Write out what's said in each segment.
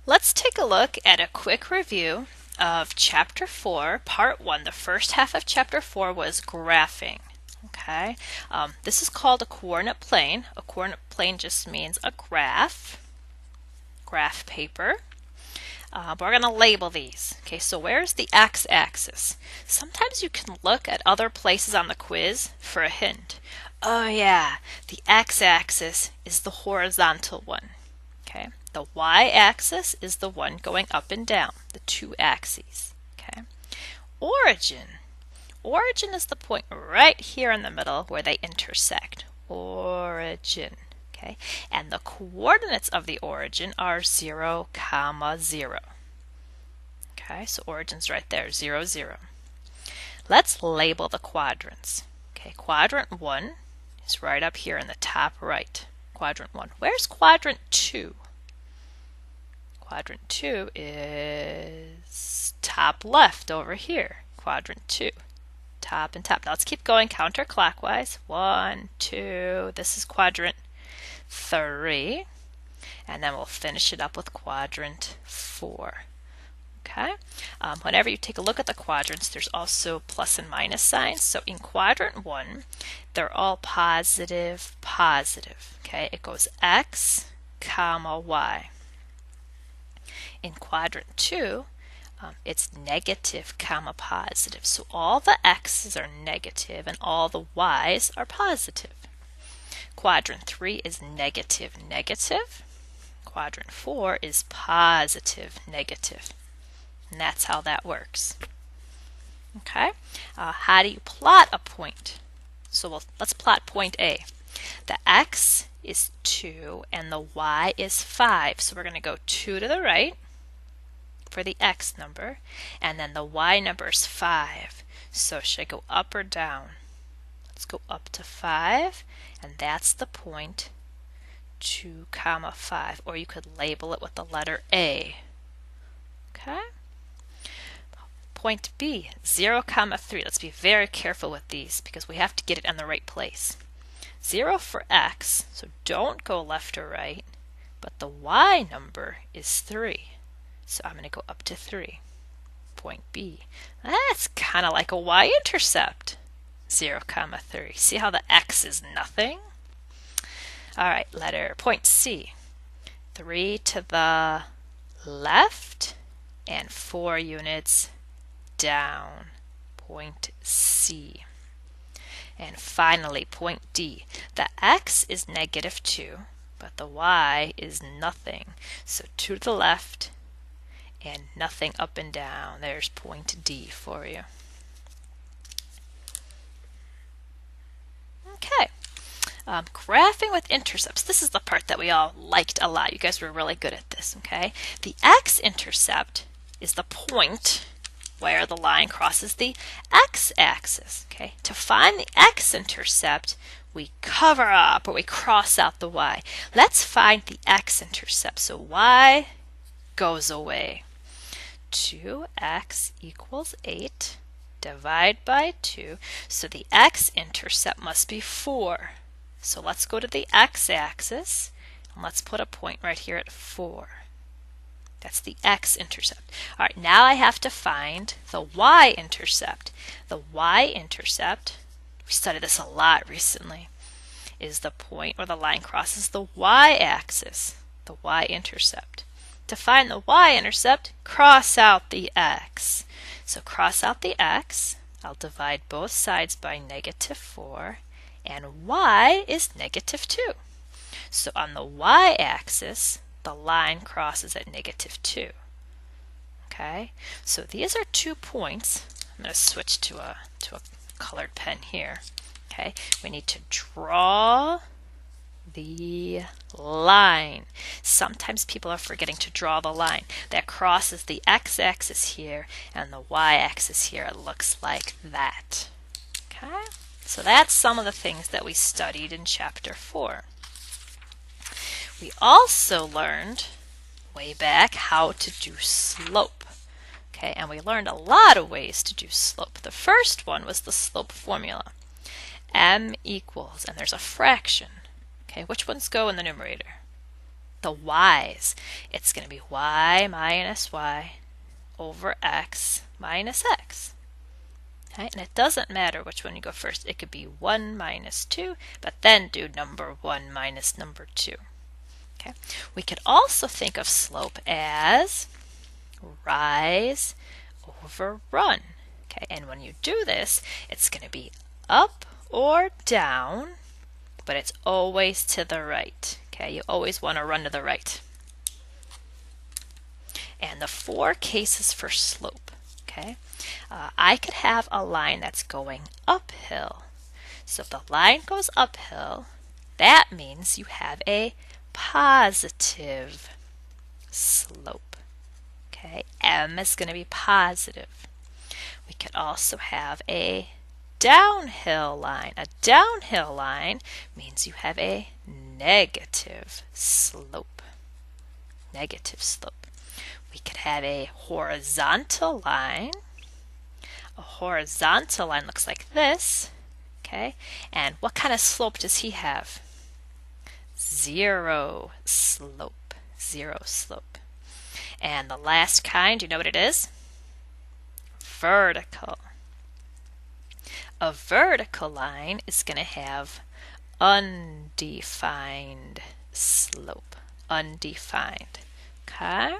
Let's take a look at a quick review of Chapter 4, Part 1. The first half of Chapter 4 was graphing. Okay, this is called a coordinate plane. A coordinate plane just means a graph paper. But we're going to label these. Okay, so where's the x-axis? Sometimes you can look at other places on the quiz for a hint. Oh yeah, the x-axis is the horizontal one. Okay, the y-axis is the one going up and down, the two axes. Okay, origin. Origin is the point right here in the middle where they intersect. Origin. Okay, and the coordinates of the origin are 0, 0. Okay, so origin's right there, 0, 0. Let's label the quadrants. Okay, quadrant 1 is right up here in the top right. Quadrant 1. Where's quadrant 2? Quadrant 2 is top left over here. Quadrant 2. Top and top. Now let's keep going counterclockwise. 1, 2. This is quadrant 3. And then we'll finish it up with quadrant 4. Okay. Whenever you take a look at the quadrants, there's also plus and minus signs. So in quadrant 1, they're all positive, positive. Okay. It goes x, comma, y. In quadrant 2, it's negative, comma, positive. So all the x's are negative and all the y's are positive. Quadrant 3 is negative, negative. Quadrant 4 is positive, negative. And that's how that works. Okay, how do you plot a point? So let's plot point A. The x is 2 and the y is 5. So we're going to go 2 to the right for the x number, and then the y number is 5. So should I go up or down? Let's go up to 5, and that's the point 2, 5, or you could label it with the letter A. Okay. Point B, 0, 3. Let's be very careful with these because we have to get it in the right place. 0 for x, so don't go left or right, but the y number is 3. So I'm going to go up to 3. Point B. That's kind of like a y-intercept. 0, 3. See how the x is nothing? All right, point C. 3 to the left and 4 units down. Point C. And finally, point D. The x is negative 2, but the y is nothing. So 2 to the left and nothing up and down. There's point D for you. Okay. Graphing with intercepts. This is the part that we all liked a lot. You guys were really good at this, okay? The x-intercept is the point where the line crosses the x-axis, okay? To find the x-intercept, we cover up or we cross out the y. Let's find the x-intercept. So y goes away. 2x equals 8. Divide by 2. So the x-intercept must be 4. So let's go to the x-axis and let's put a point right here at 4. That's the x-intercept. All right, now I have to find the y-intercept. The y-intercept, we studied this a lot recently, is the point where the line crosses the y-axis, the y-intercept. To find the y-intercept, cross out the x. So cross out the x. I'll divide both sides by negative 4. And y is negative 2. So on the y-axis, the line crosses at negative 2. Okay, so these are 2 points. I'm going to switch to a colored pen here. Okay, we need to draw the line. Sometimes people are forgetting to draw the line that crosses the x-axis here and the y-axis here. It looks like that. Okay, so that's some of the things that we studied in Chapter 4. We also learned way back how to do slope. Okay, and we learned a lot of ways to do slope. The first one was the slope formula. M equals, and there's a fraction. Okay, which ones go in the numerator? the y's. It's going to be y minus y over x minus x. Okay? And it doesn't matter which one you go first. It could be 1 minus 2, but then do number 1 minus number 2. Okay? We could also think of slope as rise over run. Okay? And when you do this, it's going to be up or down, but it's always to the right. Okay? You always want to run to the right. And the 4 cases for slope. Okay? I could have a line that's going uphill. So if the line goes uphill, that means you have a positive slope. Okay, m is going to be positive. We could also have a downhill line. A downhill line means you have a negative slope. Negative slope. We could have a horizontal line. A horizontal line looks like this. Okay, and what kind of slope does he have? Zero slope. Zero slope. And the last kind, do you know what it is? Vertical. A vertical line is going to have undefined slope. Undefined. Okay?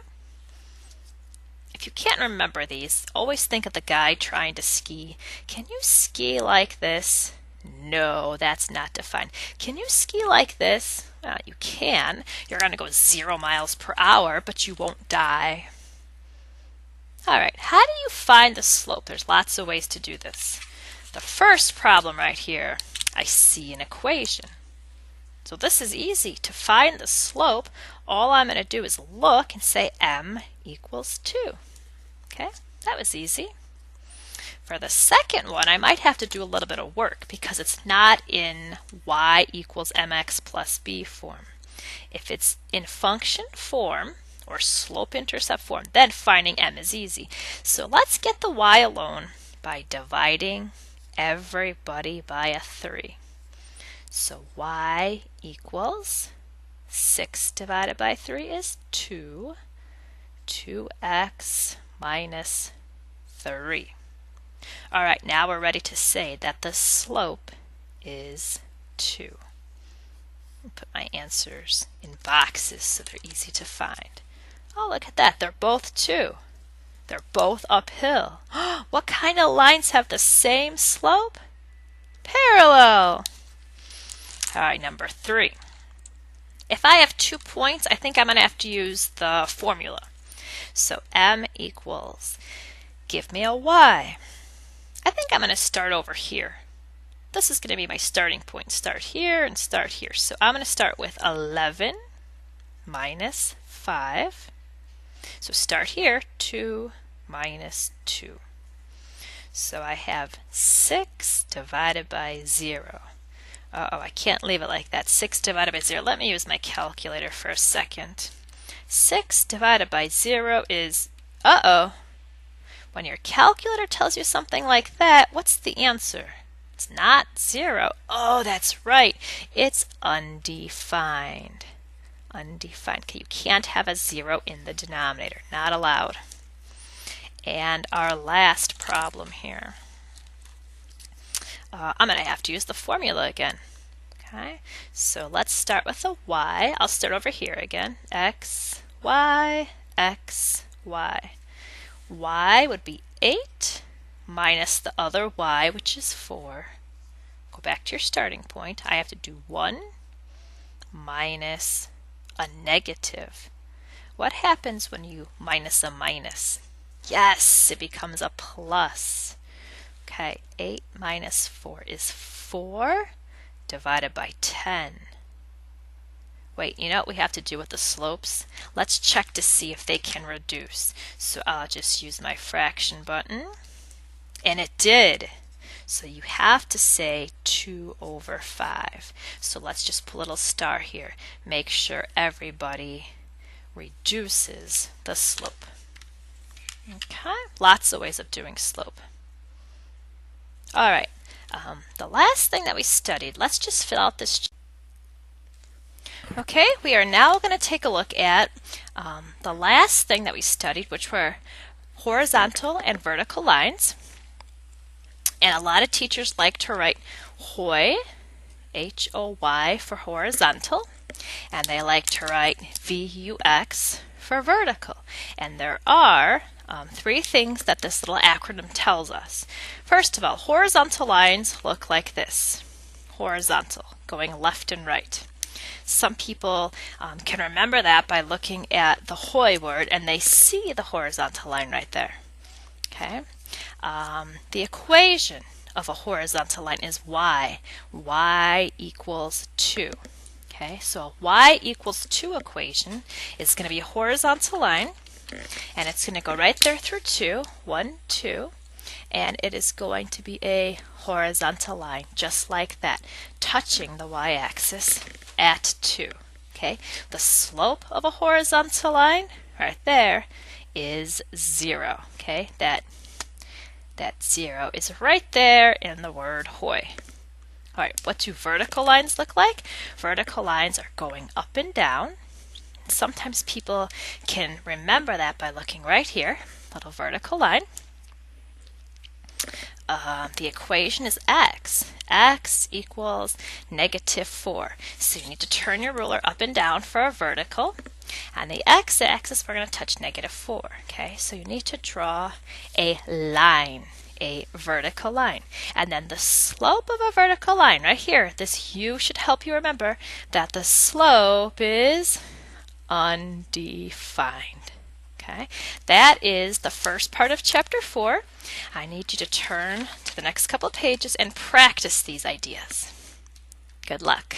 If you can't remember these, always think of the guy trying to ski. Can you ski like this? No, that's not defined. Can you ski like this? Well, you can. You're going to go 0 miles per hour, but you won't die. All right, how do you find the slope? There's lots of ways to do this. The first problem right here, I see an equation. So this is easy. To find the slope, all I'm going to do is look and say m equals 2. Okay, that was easy. For the second one, I might have to do a little bit of work because it's not in y equals mx plus b form. If it's in function form or slope-intercept form, then finding m is easy. So let's get the y alone by dividing everybody by a 3. So y equals 6 divided by 3 is 2. 2x minus 3. All right, now we're ready to say that the slope is 2. I'll put my answers in boxes so they're easy to find. Oh, look at that. They're both 2. They're both uphill. What kind of lines have the same slope? Parallel. All right, number 3. If I have 2 points, I think I'm going to have to use the formula. So m equals, give me a y. I think I'm going to start over here. This is going to be my starting point. Start here and start here. So I'm going to start with 11 minus 5. So start here, 2 minus 2. So I have 6 divided by 0. Uh-oh, I can't leave it like that. 6 divided by 0. Let me use my calculator for a second. 6 divided by 0 is, uh-oh. When your calculator tells you something like that, what's the answer? It's not 0. Oh, that's right. It's undefined. Undefined. Okay, you can't have a 0 in the denominator. Not allowed. And our last problem here. I'm going to have to use the formula again. Okay, so let's start with a y. I'll start over here again. X, y, x, y. Y would be 8 minus the other y, which is 4. Go back to your starting point. I have to do 1 minus a negative. What happens when you minus a minus? Yes, it becomes a plus. Okay, 8 minus 4 is 4 divided by 10. Wait, you know what we have to do with the slopes? Let's check to see if they can reduce. So I'll just use my fraction button. And it did. So you have to say 2 over 5. So let's just put a little star here. Make sure everybody reduces the slope. Okay, lots of ways of doing slope. All right, the last thing that we studied, let's just fill out this. Okay, we are now going to take a look at the last thing that we studied, which were horizontal and vertical lines. And a lot of teachers like to write HOY, H-O-Y for horizontal, and they like to write VUX for vertical. And there are three things that this little acronym tells us. First of all, horizontal lines look like this. Horizontal, going left and right. Some people can remember that by looking at the HOY word and they see the horizontal line right there. Okay. The equation of a horizontal line is y. Y equals 2. Okay, so a y equals 2 equation is going to be a horizontal line, and it's going to go right there through 2, 1, 2, and it is going to be a horizontal line just like that, touching the y-axis at 2. Okay, the slope of a horizontal line right there is 0. Okay, that 0 is right there in the word HOY. All right, what do vertical lines look like? Vertical lines are going up and down. Sometimes people can remember that by looking right here, little vertical line. The equation is x. X equals -4. So you need to turn your ruler up and down for a vertical. On the x-axis, we're going to touch -4. Okay, so you need to draw a line, a vertical line. And then the slope of a vertical line, right here, this U should help you remember that the slope is undefined. Okay, that is the first part of chapter 4. I need you to turn to the next couple of pages and practice these ideas. Good luck.